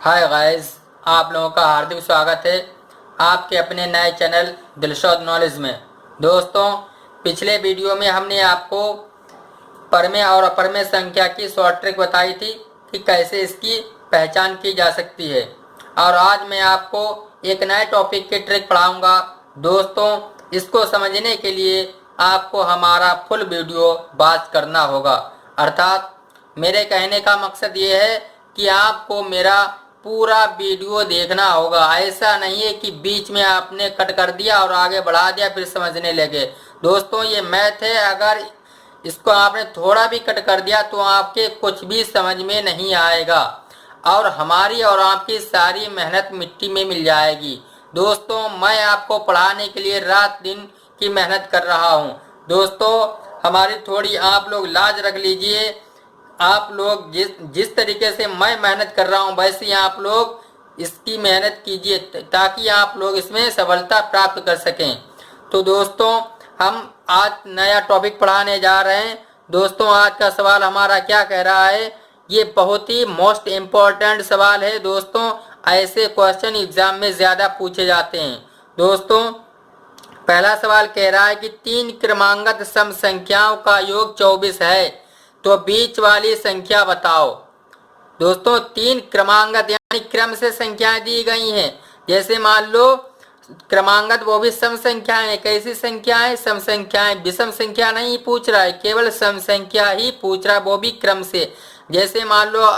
Hi guys, आप लोगों का हार्दिक स्वागत है आपके अपने नए चैनल दिलशोद नॉलेज में। दोस्तों, पिछले वीडियो में हमने आपको परमेय और अपरमेय संख्या की शॉर्ट ट्रिक बताई थी कि कैसे इसकी पहचान की जा सकती है, और आज मैं आपको एक नए टॉपिक की ट्रिक पढ़ाऊंगा। दोस्तों, इसको समझने के लिए आपको हमारा फुल वीडियो वॉच करना होगा। अर्थात मेरे कहने का मकसद ये है कि आपको मेरा पूरा वीडियो देखना होगा। ऐसा नहीं है कि बीच में आपने कट कर दिया और आगे बढ़ा दिया फिर समझने लगे। दोस्तों, ये मैथ है, अगर इसको आपने थोड़ा भी कट कर दिया तो आपके कुछ भी समझ में नहीं आएगा और हमारी और आपकी सारी मेहनत मिट्टी में मिल जाएगी। दोस्तों, मैं आपको पढ़ाने के लिए रात दिन की मेहनत कर रहा हूँ। दोस्तों, हमारी थोड़ी आप लोग लाज रख लीजिए। आप लोग जिस तरीके से मैं मेहनत कर रहा हूँ वैसे ही आप लोग इसकी मेहनत कीजिए ताकि आप लोग इसमें सफलता प्राप्त कर सकें। तो दोस्तों, हम आज नया टॉपिक पढ़ाने जा रहे हैं। दोस्तों, आज का सवाल हमारा क्या कह रहा है, ये बहुत ही मोस्ट इम्पोर्टेंट सवाल है। दोस्तों, ऐसे क्वेश्चन एग्जाम में ज़्यादा पूछे जाते हैं। दोस्तों, पहला सवाल कह रहा है कि 3 क्रमांगत सम संख्याओं का योग 24 है, तो बीच वाली संख्या बताओ। दोस्तों, 3 क्रमांगत यानी क्रम से संख्याएं दी गई हैं। जैसे मान लो क्रमांगत वो भी सम संख्याएं हैं। कैसी संख्याएं? सम संख्याएं। विषम संख्या नहीं पूछ रहा है, केवल सम संख्या ही पूछ रहा है, वो भी क्रम से। जैसे मान लो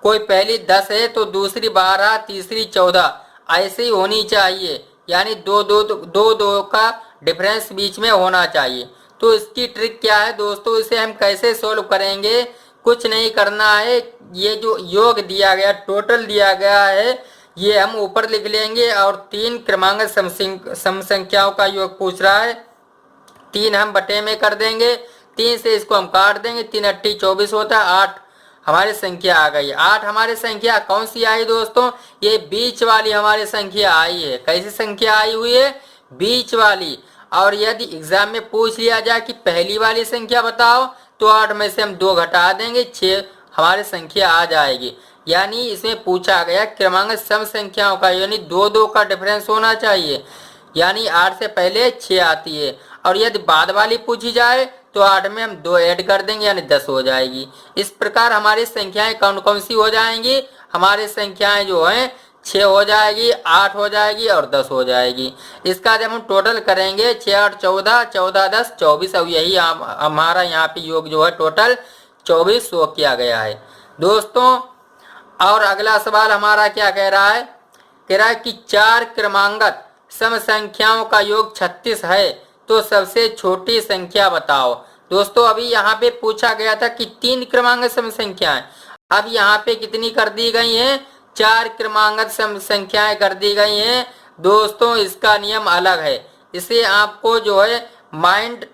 कोई पहली 10 है तो दूसरी 12, तीसरी 14, ऐसे ही होनी चाहिए। यानी दो दो दो दो का डिफरेंस बीच में होना चाहिए। तो इसकी ट्रिक क्या है दोस्तों, इसे हम कैसे सोल्व करेंगे? कुछ नहीं करना है, ये जो योग दिया गया, टोटल दिया गया है, ये हम ऊपर लिख लेंगे और 3 क्रमांक सम संख्याओं का योग पूछ रहा है। 3 हम बटे में कर देंगे, 3 से इसको हम काट देंगे, 3 अट्ठी 24 होता है। 8 हमारी संख्या आ गई। 8 हमारी संख्या कौन सी आई दोस्तों? ये बीच वाली हमारी संख्या आई है। कैसी संख्या आई हुई है? बीच वाली। और यदि एग्जाम में पूछ लिया जाए कि पहली वाली संख्या बताओ, तो 8 में से हम 2 घटा देंगे, 6 हमारी संख्या आ जाएगी। यानी इसमें पूछा गया क्रमांक सम संख्याओं का, यानी 2 का डिफरेंस होना चाहिए। यानी 8 से पहले 6 आती है। और यदि बाद वाली पूछी जाए तो 8 में हम 2 ऐड कर देंगे, यानी 10 हो जाएगी। इस प्रकार हमारी संख्याएं कौन कौन सी हो जाएंगी? हमारी संख्याएं जो हैं 6 हो जाएगी, 8 हो जाएगी और 10 हो जाएगी। इसका जब हम टोटल करेंगे 6 8 14, 14 10 24, अब यही हमारा यहाँ पे योग जो है टोटल 24 शो किया गया है। दोस्तों, और अगला सवाल हमारा क्या कह रहा है? कह रहा है कि 4 क्रमांगत सम संख्याओं का योग 36 है, तो सबसे छोटी संख्या बताओ। दोस्तों, अभी यहाँ पे पूछा गया था कि 3 क्रमांगत सम संख्याएं, अब यहाँ पे कितनी कर दी गई हैं? 4 क्रमांगत सम संख्याएं कर दी गई हैं। दोस्तों, इसका नियम अलग है, इसे आपको जो है माइंड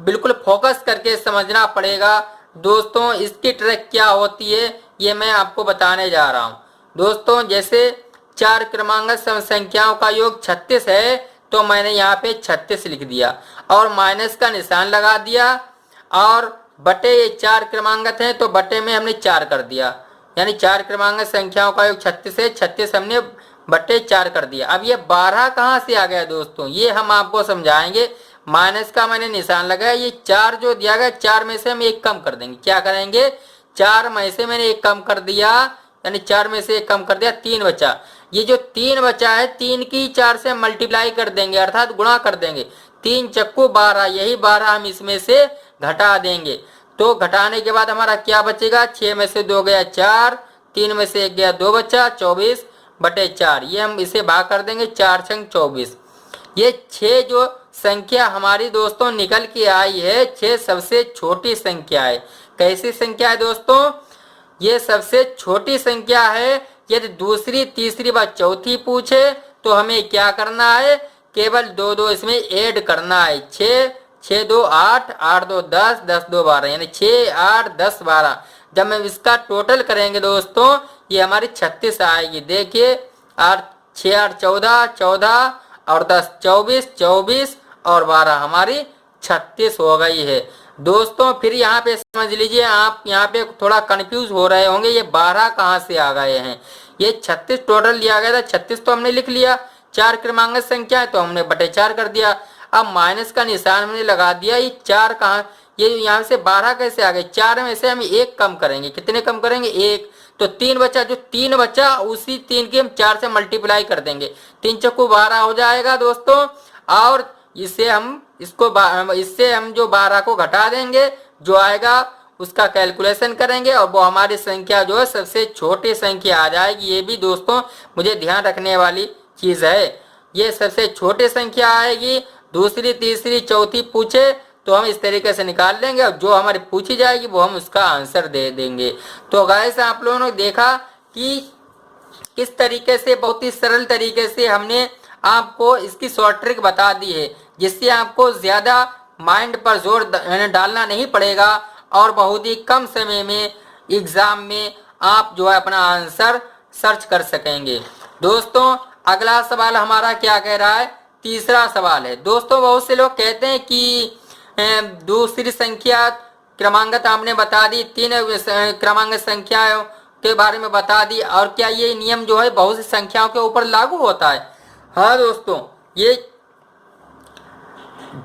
बिल्कुल फोकस करके समझना पड़ेगा। दोस्तों, इसकी ट्रिक क्या होती है ये मैं आपको बताने जा रहा हूँ। दोस्तों, जैसे 4 क्रमांगत सम संख्याओं का योग 36 है, तो मैंने यहाँ पे 36 लिख दिया और माइनस का निशान लगा दिया, और बटे ये 4 क्रमांगत हैं तो बटे में हमने 4 कर दिया। यानी 4 क्रमांगत संख्याओं का योग 36 है, 36 हमने बटे 4 कर दिया। अब ये 12 कहाँ से आ गया दोस्तों, ये हम आपको समझाएंगे। माइनस का मैंने निशान लगाया, ये 4 जो दिया गया, 4 में से हम 1 कम कर देंगे। क्या करेंगे? 4 में से मैंने 1 कम कर दिया, यानी 4 में से 1 कम कर दिया, 3 बचा। ये जो 3 बचा है, 3 की 4 से मल्टीप्लाई कर देंगे, अर्थात गुणा कर देंगे। 3 चक्कू 12, यही 12 हम इसमें से घटा देंगे। तो घटाने के बाद हमारा क्या बचेगा? 6 में से 2 गया 4, 3 में से 1 गया 2 बचा, 24 बटे 4। ये हम इसे भाग कर देंगे, 4 छंग 24। ये 6 जो संख्या हमारी दोस्तों निकल के आई है, 6 सबसे छोटी संख्या है। कैसी संख्या है दोस्तों? ये सबसे छोटी संख्या है। यदि दूसरी, तीसरी बार चौथी पूछे तो हमें क्या करना है? केवल 2 2 इसमें ऐड करना है। 6 6 2 8, 8 2 10, 10 2 12, यानी 6 8 10 12। जब हम इसका टोटल करेंगे दोस्तों, ये हमारी 36 आएगी। देखिए, 8 6 8 14, 14 और 10 24, 24 और 12 हमारी 36 हो गई है। दोस्तों, फिर यहाँ पे समझ लीजिए, आप यहाँ पे थोड़ा कंफ्यूज हो रहे होंगे, ये 12 कहाँ से आ गए हैं। ये 36 टोटल दिया गया था, 36 तो हमने लिख लिया, 4 क्रमांक संख्या है तो हमने बटे 4 कर दिया। अब माइनस का निशान हमने लगा दिया, ये 4 कहाँ, ये यहाँ से 12 कैसे आ गए, 4 में से हम 1 कम करेंगे, कितने कम करेंगे 1, तो 3 बचा, जो 3 बचा उसी 3 के हम 4 से मल्टीप्लाई कर देंगे, 3 चौको 12 हो जाएगा दोस्तों। और इससे हम जो 12 को घटा देंगे, जो आएगा उसका कैलकुलेशन करेंगे और वो हमारी संख्या जो है सबसे छोटी संख्या आ जाएगी। ये भी दोस्तों मुझे ध्यान रखने वाली चीज है, ये सबसे छोटी संख्या आएगी। दूसरी तीसरी चौथी पूछे तो हम इस तरीके से निकाल लेंगे और जो हमारी पूछी जाएगी वो हम उसका आंसर दे देंगे। तो गाइस आप लोगों ने देखा कि किस तरीके से बहुत ही सरल तरीके से हमने आपको इसकी शॉर्ट ट्रिक बता दी है, जिससे आपको ज्यादा माइंड पर जोर डालना नहीं पड़ेगा और बहुत ही कम समय में एग्जाम में आप जो है अपना आंसर सर्च कर सकेंगे। दोस्तों अगला सवाल हमारा क्या कह रहा है, तीसरा सवाल है। दोस्तों बहुत से लोग कहते हैं कि दूसरी संख्या क्रमांकत आपने बता दी, 3 क्रमांक संख्याओं के बारे में बता दी, और क्या ये नियम जो है बहुत सी संख्याओं के ऊपर लागू होता है? हाँ दोस्तों, ये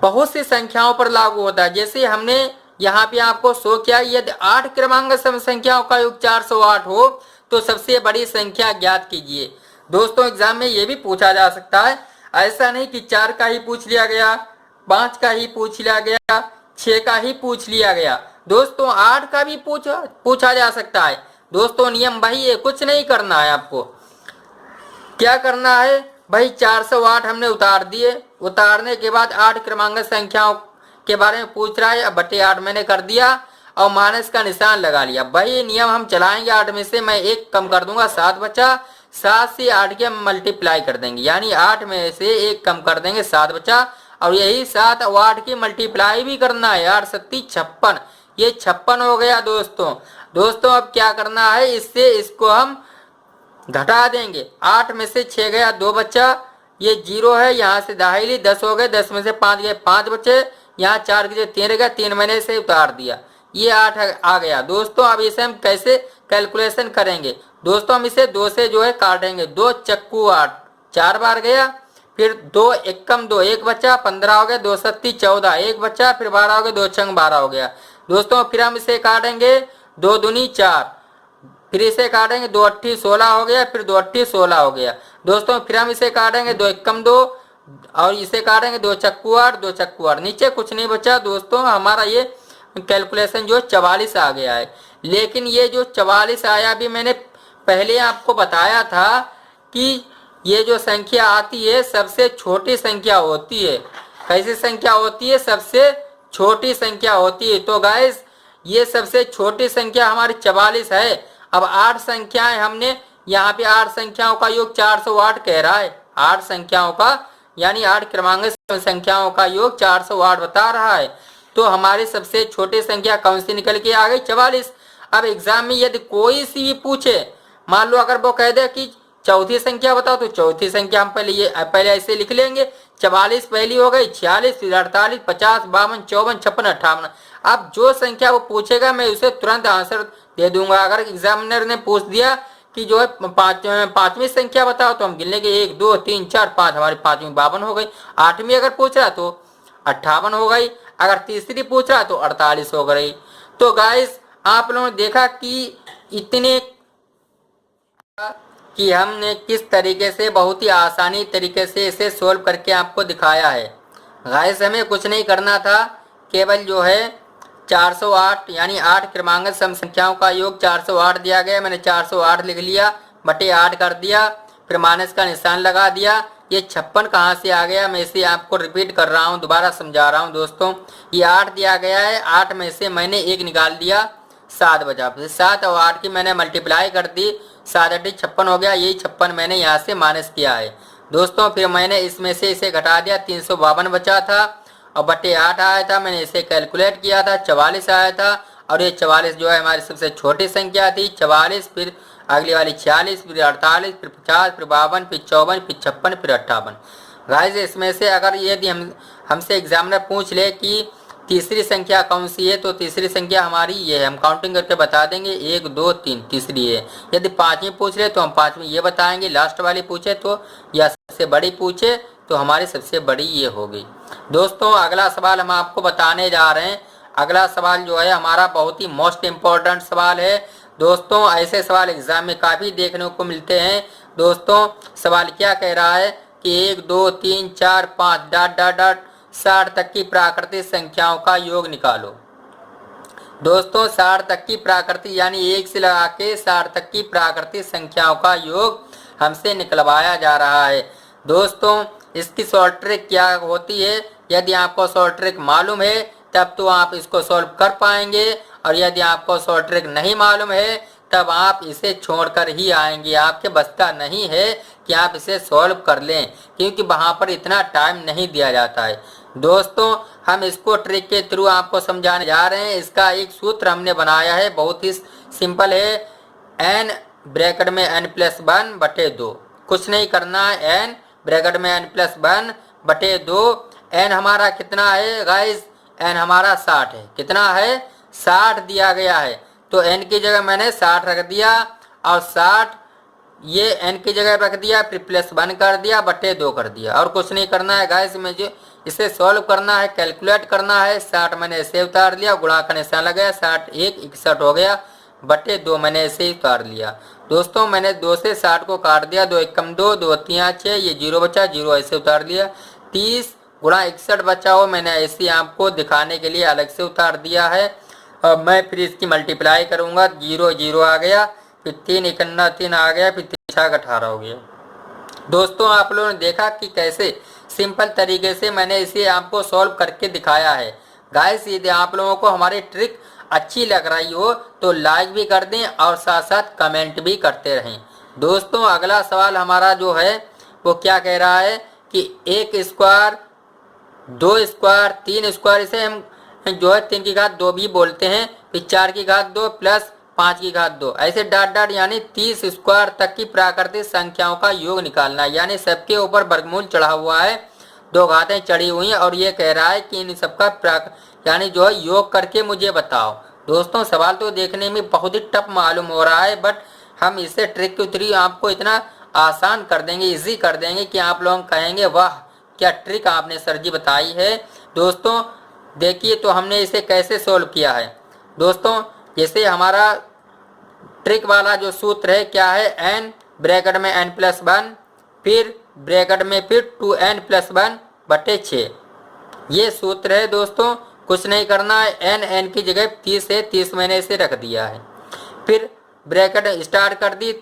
बहुत सी संख्याओं पर लागू होता है। जैसे हमने यहाँ पे आपको शो किया, यदि 8 क्रमांक संख्याओं का योग 408 हो तो सबसे बड़ी संख्या ज्ञात कीजिए। दोस्तों एग्जाम में ये भी पूछा जा सकता है, ऐसा नहीं कि 4 का ही पूछ लिया गया, 5 का ही पूछ लिया गया, 6 का ही पूछ लिया गया। दोस्तों 8 का भी पूछा जा सकता है। दोस्तों नियम वही है, कुछ नहीं करना है आपको। क्या करना है भाई, 408 हमने उतार दिए, उतारने के बाद 8 क्रमांक संख्याओं के बारे में पूछ रहा है, अब बटे 8 मैंने कर दिया और माइनस का निशान लगा लिया। वही नियम हम चलाएंगे, 8 में से मैं 1 कम कर दूंगा, 7 बचा, 7 से 8 के हम मल्टीप्लाई कर देंगे, यानी 8 में से 1 कम कर देंगे, 7 बचा, और यही 7 और 8 की मल्टीप्लाई भी करना है, 8 सत्ती 56, ये 56 हो गया दोस्तों अब क्या करना है, इससे इसको हम घटा देंगे। 8 में से 6 गया, 2 बचा, ये 0 है, यहाँ से दाहिली 10 हो गए, 10 में से 5 गए, 5 बचे, यहाँ 4 के 3 गया, 3 मैंने से उतार दिया, ये 8 आ गया। दोस्तों अब इसे हम कैसे कैलकुलेशन करेंगे? दोस्तों हम इसे 2 से जो है काटेंगे, 2 चक्कू 8, 4 बार गया, फिर 2 एकम 2, 1 बचा, 15 हो गया, 2 सत्ती 14, 1 बचा, फिर 12 हो गया, 2 छंग 12 हो गया। दोस्तों फिर हम इसे काटेंगे, 2 दूनी 4, फिर इसे काटेंगे, 2 अट्ठी 16 हो गया, फिर 2 अट्ठी 16 हो गया। दोस्तों फिर हम इसे काटेंगे, 2 एकम 2, और इसे काटेंगे, 2 चक्कू 8, 2 चक्कू 8, नीचे कुछ नहीं बचा। दोस्तों हमारा ये कैलकुलेशन जो 44 आ गया है। लेकिन ये जो 44 आया भी मैंने पहले आपको बताया था कि ये जो संख्या आती है सबसे छोटी संख्या होती है। कैसी संख्या होती है? सबसे छोटी संख्या होती है। तो गाइस ये सबसे छोटी संख्या हमारी 44 है। अब 8 संख्याएं हमने यहाँ पे 8 संख्याओं का योग 408 कह रहा है, 8 संख्याओं का यानी 8 क्रमांक संख्याओं का योग 408 बता रहा है। तो हमारी सबसे छोटी संख्या कौन सी निकल के आ गई? 44। अब एग्जाम में यदि कोई सी भी पूछे, मान लो अगर वो कह दे कि चौथी संख्या बताओ, तो चौथी संख्या हम पहले ऐसे लिख लेंगे, 44 पहली हो गई, 46, फिर 48, 50, 52, 54, 56, 58। अब जो संख्या वो पूछेगा मैं उसे तुरंत आंसर दे दूंगा। अगर एग्जामिनर ने पूछ दिया कि जो है पांचवी संख्या बताओ, तो हम गिन लेंगे 1 2 3 4 5, हमारी पांचवी 52 हो गई। 8वीं अगर पूछ रहा तो 58 हो गई, अगर तीसरी पूछ रहा तो 48 हो गई। तो गाइस आप लोगों ने देखा कि इतने कि हमने किस तरीके से बहुत ही आसानी तरीके से इसे सोल्व करके आपको दिखाया है। गाइस हमें कुछ नहीं करना था, केवल जो है 408 यानी 8 क्रमांक सम संख्याओं का योग 408 दिया गया, मैंने 408 लिख लिया, बटे 8 कर दिया, फिर माइनस का निशान लगा दिया। ये 56 कहाँ से आ गया, मैं इसे आपको रिपीट कर रहा हूँ, दोबारा समझा रहा हूँ दोस्तों। ये 8 दिया गया है, 8 में से मैंने 1 निकाल दिया, 7 बचा, 7 और 8 की मैंने मल्टीप्लाई कर दी, 7 8 56 हो गया। यही 56 मैंने यहाँ से माइनस किया है दोस्तों। फिर मैंने इसमें से इसे घटा दिया, 352 बचा था और बटे 8 आया था, मैंने इसे कैलकुलेट किया था, 44 आया था। और ये 44 जो है हमारी सबसे छोटी संख्या थी, 44, फिर अगली वाली 46, फिर 48, फिर 50, फिर 52, फिर 54, फिर 56, फिर 58। गाइस इसमें से अगर यदि हमसे एग्जामिनर पूछ ले कि तीसरी संख्या कौन सी है, तो तीसरी संख्या हमारी ये है, हम काउंटिंग करके बता देंगे 1 2 3 तीसरी है। यदि पांचवी पूछ रहे तो हम पांचवी ये बताएंगे, लास्ट वाली पूछे तो या सबसे बड़ी पूछे तो हमारी सबसे बड़ी ये होगी। दोस्तों अगला सवाल हम आपको बताने जा रहे हैं। अगला सवाल जो है हमारा बहुत ही मोस्ट इम्पोर्टेंट सवाल है। दोस्तों ऐसे सवाल एग्जाम में काफ़ी देखने को मिलते हैं। दोस्तों सवाल क्या कह रहा है कि 1 2 3 4 5 डॉट डॉट डॉट 60 तक की प्राकृतिक संख्याओं का योग निकालो। दोस्तों 60 तक की प्राकृतिक यानी 1 से लगा के 60 तक की प्राकृतिक संख्याओं का योग हमसे निकलवाया जा रहा है। दोस्तों इसकी शॉर्ट ट्रिक क्या होती है, यदि आपको शॉर्ट ट्रिक मालूम है तब तो आप इसको सॉल्व कर पाएंगे, और यदि आपको शॉर्ट ट्रिक नहीं मालूम है तब आप इसे छोड़कर ही आएंगे। आपके बस का नहीं है कि आप इसे सॉल्व कर लें, क्योंकि वहाँ पर इतना टाइम नहीं दिया जाता है। दोस्तों हम इसको ट्रिक के थ्रू आपको समझाने जा रहे हैं। इसका एक सूत्र हमने बनाया है, बहुत ही सिंपल है, n ब्रैकेट में n+1/2। कुछ नहीं करना है, n ब्रैकेट में n+1/2। n हमारा कितना है गाइस, n हमारा 60 है। कितना है, 60 दिया गया है, तो n की जगह मैंने 60 रख दिया, और 60 ये n की जगह रख दिया, फिर +1 कर दिया, बटे 2 कर दिया, और कुछ नहीं करना है गाइस। मुझे इसे सॉल्व करना है, कैलकुलेट करना है। 60 मैंने ऐसे उतार लिया, गुणा का निशान लगाया, 60 1 61 हो गया, बटे 2 मैंने ऐसे ही उतार लिया। दोस्तों मैंने 2 से 60 को काट दिया, 2 1 कम 2 2 3 6, ये 0 बचा, 0 ऐसे उतार लिया। 30 गुणा 61 बचा हो, मैंने ऐसे आपको दिखाने के लिए अलग से उतार दिया है। अब मैं फिर इसकी मल्टीप्लाई करूंगा, 0 0 आ गया, फिर 3 51 3 आ गया, फिर 3 6 18 हो गया। दोस्तों आप लोगों ने देखा कि कैसे सिंपल तरीके से मैंने इसे आपको सॉल्व करके दिखाया है। गाइस यदि आप लोगों को हमारी ट्रिक अच्छी लग रही हो तो लाइक भी कर दें और साथ साथ कमेंट भी करते रहें। दोस्तों अगला सवाल हमारा जो है वो क्या कह रहा है कि 1 स्क्वायर 2 स्क्वायर 3 स्क्वायर, इसे हम जो है 3 की घात 2 भी बोलते हैं, फिर 4 की घात 2 प्लस 5 की घात 2, ऐसे डॉट डॉट यानी 30 स्क्वायर तक की प्राकृतिक संख्याओं का योग निकालना है। यानी सबके ऊपर वर्गमूल चढ़ा हुआ है, 2 घातें चढ़ी हुई हैं, और ये कह रहा है कि इन सबका यानी जो है योग करके मुझे बताओ। दोस्तों सवाल तो देखने में बहुत ही टफ मालूम हो रहा है, बट हम इसे ट्रिक के थ्रू आपको इतना आसान कर देंगे, इजी कर देंगे कि आप लोग कहेंगे वाह क्या ट्रिक आपने सर जी बताई है। दोस्तों देखिए तो हमने इसे कैसे सोल्व किया है। दोस्तों जैसे हमारा ट्रिक वाला जो सूत्र है क्या है, n ब्रैकेट में n+1 फिर ब्रैकेट में फिर 2n+1/6, ये सूत्र है। दोस्तों कुछ नहीं करना है, n की जगह 30 है, 30 मैंने इसे रख दिया है, फिर ब्रैकेट स्टार्ट कर दी,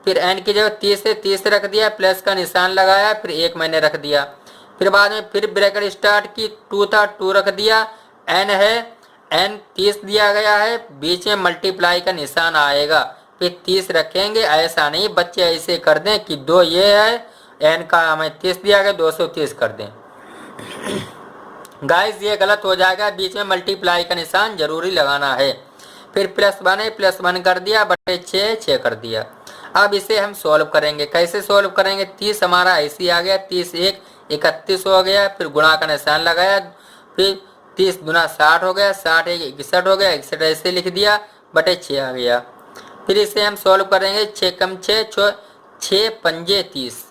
फिर n की जगह 30 है, 30 रख दिया, प्लस का निशान लगाया, फिर 1 मैंने रख दिया, फिर बाद में फिर ब्रैकेट स्टार्ट की, 2 था 2 रख दिया, n है, n 30 दिया गया है, बीच में मल्टीप्लाई का निशान आएगा, फिर 30 रखेंगे। ऐसा नहीं बच्चे ऐसे कर दें कि 2 ये है, n का हमें 30 दिया गया, 230 कर दें। गाइस ये गलत हो जाएगा, बीच में मल्टीप्लाई का निशान जरूरी लगाना है। फिर +1 है, +1 कर दिया, बटे 6 कर दिया। अब इसे हम सॉल्व करेंगे, कैसे सॉल्व करेंगे, 30 हमारा ऐसे आ गया, 30 1 31 हो गया, फिर गुणा का निशान लगाया, फिर 30 गुना 60 हो गया, 60 1 61 हो गया, 61 ऐसे लिख दिया, बटे 6 आ गया। फिर इसे हम सॉल्व करेंगे, 6 कम 6 6 पंजे 30,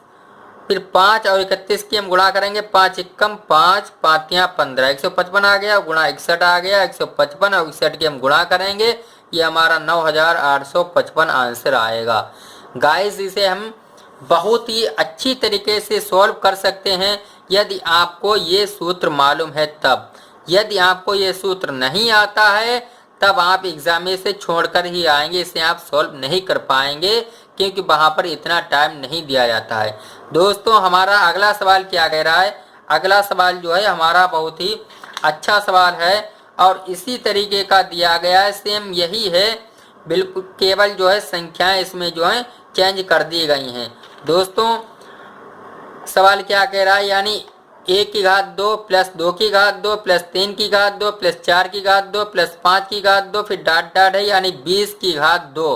फिर 5 और 31 की हम गुणा करेंगे, 5 एकम 5 5 यहाँ 15, 155 आ गया, गुणा 61 आ गया, 155 और 61 की हम गुणा करेंगे, ये हमारा 9855 आंसर आएगा। गाइस इसे हम बहुत ही अच्छी तरीके से सॉल्व कर सकते हैं यदि आपको ये सूत्र मालूम है तब। यदि आपको ये सूत्र नहीं आता है तब आप एग्जाम में से छोड़कर ही आएंगे, इसे आप सॉल्व नहीं कर पाएंगे क्योंकि वहाँ पर इतना टाइम नहीं दिया जाता है। दोस्तों हमारा अगला सवाल क्या कह रहा है, अगला सवाल जो है हमारा बहुत ही अच्छा सवाल है और इसी तरीके का दिया गया है, सेम यही है, बिल्कुल केवल जो है संख्याएं इसमें जो है चेंज कर दी गई हैं। दोस्तों सवाल क्या कह रहा है, यानी 1 की घात 2 प्लस 2 की घात 2 प्लस 3 की घात 2 प्लस 4 की घात 2 प्लस 5 की घात 2 फिर डॉट डॉट है, यानी 20 की घात 2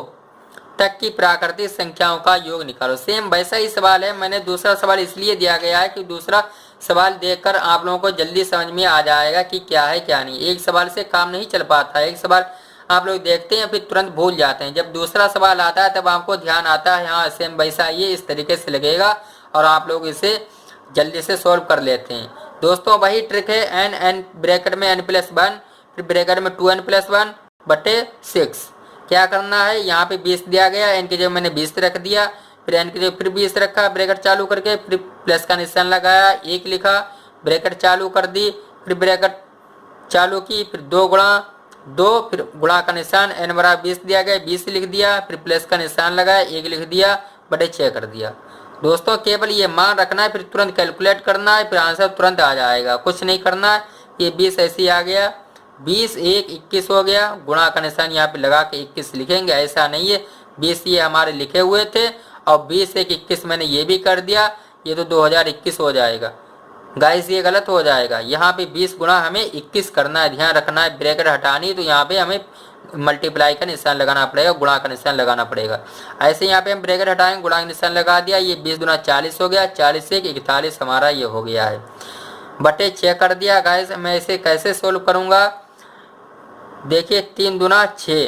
तक की प्राकृतिक संख्याओं का योग निकालो। सेम वैसा ही सवाल है, मैंने दूसरा सवाल इसलिए दिया गया है कि दूसरा सवाल देखकर आप लोगों को जल्दी समझ में आ जाएगा कि क्या है क्या नहीं। एक सवाल से काम नहीं चल पाता है, एक सवाल आप लोग देखते हैं फिर तुरंत भूल जाते हैं। जब दूसरा सवाल आता है तब आपको ध्यान आता है हाँ सेम वैसा ये इस तरीके से लगेगा और आप लोग इसे जल्दी से सॉल्व कर लेते हैं। दोस्तों वही ट्रिक है, n ब्रैकेट में n+1 फिर ब्रैकेट में 2n+1 बटे 6। क्या करना है, यहाँ पे 20 दिया गया, n की जगह मैंने 20 रख दिया, फिर n की जगह फिर 20 रखा, ब्रैकेट चालू करके फिर प्लस का निशान लगाया, 1 लिखा, ब्रैकेट चालू कर दी, फिर ब्रैकेट चालू की, फिर 2 गुणा 2, फिर गुणा का निशान, n बराबर 20 दिया गया, 20 लिख दिया, फिर प्लस का निशान लगाया, 1 लिख दिया, बटे 6 कर दिया। दोस्तों केवल ये मान रखना है, फिर तुरंत कैलकुलेट करना है, फिर आंसर तुरंत आ जाएगा, कुछ नहीं करना है। ये 20 ऐसे ही आ गया, 20 1 21 हो गया, गुणा का निशान यहाँ पे लगा के 21 लिखेंगे, ऐसा नहीं है 20 ये हमारे लिखे हुए थे और 20 1 21 मैंने ये भी कर दिया, ये तो 2021 हो जाएगा। गाइस ये गलत हो जाएगा, यहाँ पे 20 गुणा हमें 21 करना है, ध्यान रखना है, ब्रैकेट हटानी तो यहाँ पे हमें मल्टीप्लाई का निशान लगाना पड़ेगा, गुणा का निशान लगाना पड़ेगा। ऐसे यहाँ पे हम ब्रैकेट हटाएंगे, गुणा का निशान लगा दिया, ये 20 गुणा 40 हो गया, 40 से 41 हमारा ये हो गया है, बटे 6 कर दिया। गाइस मैं इसे कैसे सोल्व करूँगा, देखिए 3 दूना 6,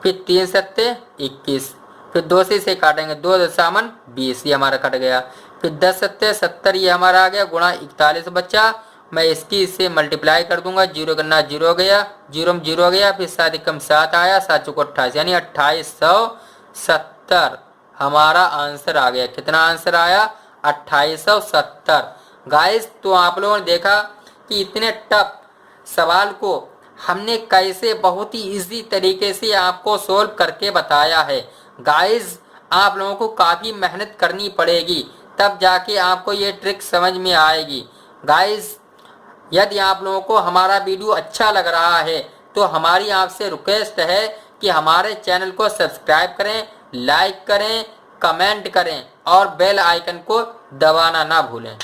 फिर 3 सत्ते 21, फिर 2 से इसे काटेंगे, 2 दशामन 20 ये हमारा कट गया, फिर 10 सत्ते 70 ये हमारा आ गया, गुणा 41 बचा, मैं इसकी इससे मल्टीप्लाई कर दूंगा, 0 करना 0 गया, 0 में 0 गया, फिर 7 कम 7 आया, 7 चौको 28 यानी 2870 हमारा आंसर आ गया। कितना आंसर आया, 2870। गाइस तो आप लोगों ने देखा कि इतने टफ सवाल को हमने कैसे बहुत ही इजी तरीके से आपको सोल्व करके बताया है। गाइस आप लोगों को काफ़ी मेहनत करनी पड़ेगी तब जाके आपको ये ट्रिक समझ में आएगी। गाइस यदि आप लोगों को हमारा वीडियो अच्छा लग रहा है तो हमारी आपसे रिक्वेस्ट है कि हमारे चैनल को सब्सक्राइब करें, लाइक करें, कमेंट करें और बेल आइकन को दबाना ना भूलें।